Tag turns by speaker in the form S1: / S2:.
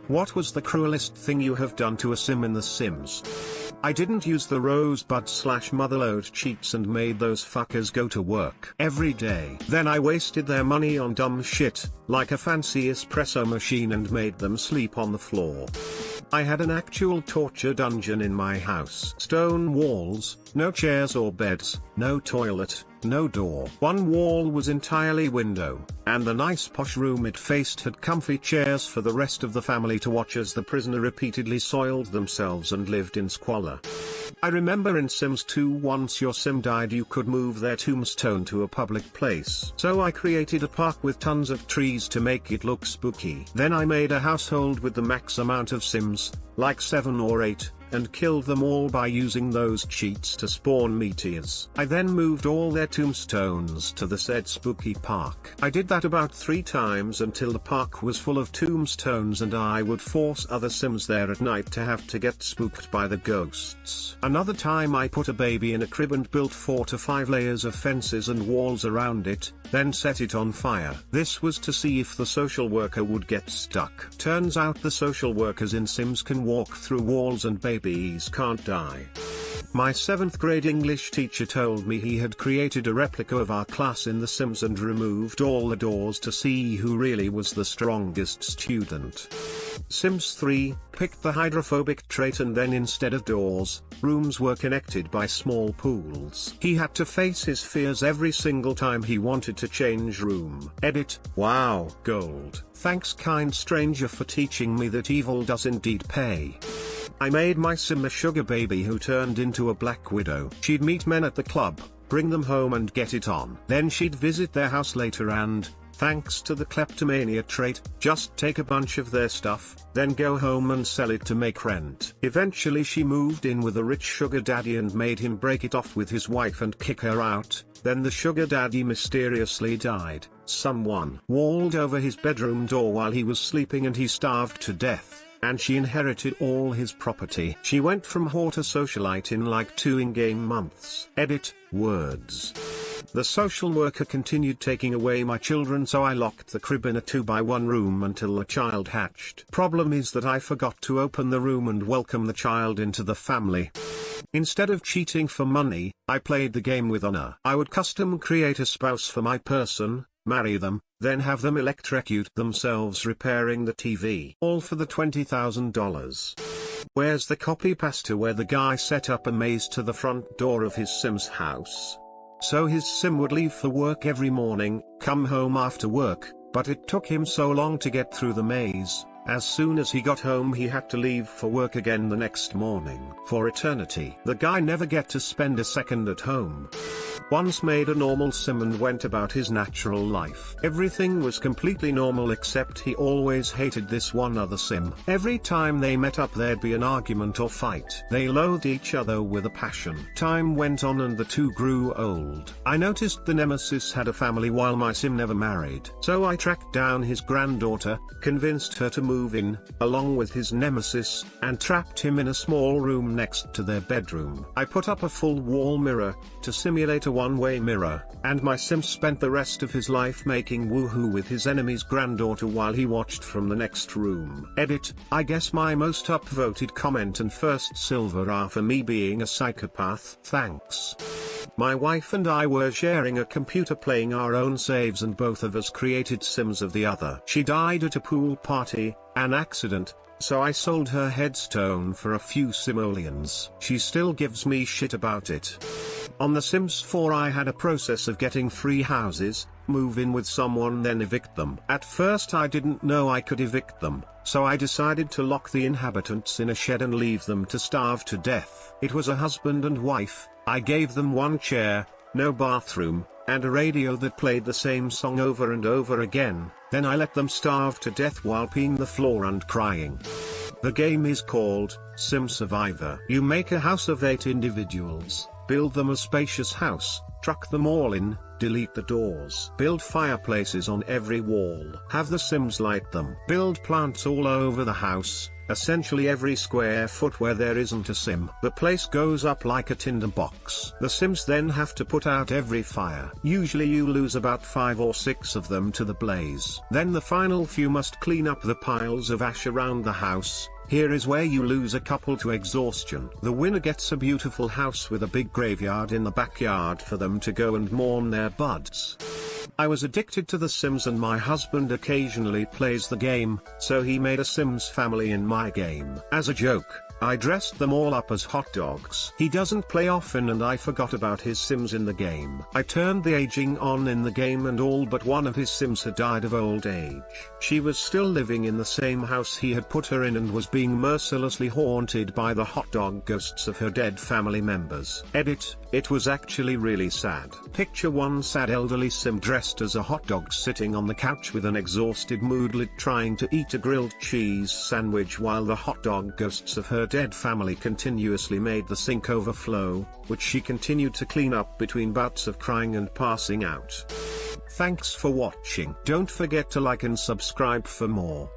S1: What was the cruelest thing you have done to a sim in The Sims? I didn't use the rosebud/motherload cheats and made those fuckers go to work every day. Then I wasted their money on dumb shit, like a fancy espresso machine, and made them sleep on the floor. I had an actual torture dungeon in my house. Stone walls, no chairs or beds, no toilet, no door. One wall was entirely window, and the nice posh room it faced had comfy chairs for the rest of the family to watch as the prisoner repeatedly soiled themselves and lived in squalor. I remember in Sims 2 once your sim died you could move their tombstone to a public place. So I created a park with tons of trees to make it look spooky. Then I made a household with the max amount of Sims, like 7 or 8, and killed them all by using those cheats to spawn meteors. I then moved all their tombstones to the said spooky park. I did that about 3 times until the park was full of tombstones, and I would force other Sims there at night to have to get spooked by the ghosts. Another time I put a baby in a crib and built 4 to 5 layers of fences and walls around it, then set it on fire. This was to see if the social worker would get stuck. Turns out the social workers in Sims can walk through walls and babies can't die. My 7th grade English teacher told me he had created a replica of our class in The Sims and removed all the doors to see who really was the strongest student. Sims 3 picked the hydrophobic trait, and then instead of doors, rooms were connected by small pools. He had to face his fears every single time he wanted to change room. Edit. Wow, gold. Thanks kind stranger for teaching me that evil does indeed pay. I made my sim a sugar baby who turned into a black widow. She'd meet men at the club, bring them home and get it on. Then she'd visit their house later and, thanks to the kleptomania trait, just take a bunch of their stuff, then go home and sell it to make rent. Eventually she moved in with a rich sugar daddy and made him break it off with his wife and kick her out. Then the sugar daddy mysteriously died. Someone walled over his bedroom door while he was sleeping and he starved to death. And she inherited all his property. She went from whore to socialite in like 2 in-game months. Edit, words. The social worker continued taking away my children, so I locked the crib in a 2x1 room until the child hatched. Problem is that I forgot to open the room and welcome the child into the family. Instead of cheating for money, I played the game with honor. I would custom create a spouse for my person, marry them, then have them electrocute themselves repairing the TV. All for the $20,000. Where's the copy pasta where the guy set up a maze to the front door of his sim's house? So his sim would leave for work every morning, come home after work, but it took him so long to get through the maze. As soon as he got home he had to leave for work again the next morning. For eternity. The guy never get to spend a second at home. Once made a normal sim and went about his natural life. Everything was completely normal except he always hated this one other sim. Every time they met up there'd be an argument or fight. They loathed each other with a passion. Time went on and the two grew old. I noticed the nemesis had a family while my sim never married. So I tracked down his granddaughter, convinced her to move in, along with his nemesis, and trapped him in a small room next to their bedroom. I put up a full wall mirror, to simulate a one-way mirror, and my sim spent the rest of his life making woohoo with his enemy's granddaughter while he watched from the next room. Edit, I guess my most upvoted comment and first silver are for me being a psychopath. Thanks. My wife and I were sharing a computer playing our own saves and both of us created sims of the other. She died at a pool party, an accident, so I sold her headstone for a few simoleons. She still gives me shit about it. On The Sims 4 I had a process of getting free houses, move in with someone then evict them. At first I didn't know I could evict them, so I decided to lock the inhabitants in a shed and leave them to starve to death. It was a husband and wife. I gave them one chair, no bathroom, and a radio that played the same song over and over again. Then I let them starve to death while peeing the floor and crying. The game is called Sim Survivor. You make a house of 8 individuals, build them a spacious house, truck them all in, delete the doors, build fireplaces on every wall, have the Sims light them, build plants all over the house, essentially every square foot where there isn't a sim. The place goes up like a tinder box. The sims then have to put out every fire. Usually you lose about 5 or 6 of them to the blaze. Then the final few must clean up the piles of ash around the house. Here is where you lose a couple to exhaustion. The winner gets a beautiful house with a big graveyard in the backyard for them to go and mourn their buds. I was addicted to The Sims and my husband occasionally plays the game, so he made a Sims family in my game. As a joke, I dressed them all up as hot dogs. He doesn't play often and I forgot about his Sims in the game. I turned the aging on in the game and all but one of his Sims had died of old age. She was still living in the same house he had put her in and was being mercilessly haunted by the hot dog ghosts of her dead family members. Edit, it was actually really sad. Picture one sad elderly Sim dressed as a hot dog sitting on the couch with an exhausted moodlet trying to eat a grilled cheese sandwich while the hot dog ghosts of her dead family continuously made the sink overflow, which she continued to clean up between bouts of crying and passing out. Thanks for watching. Don't forget to like and subscribe for more.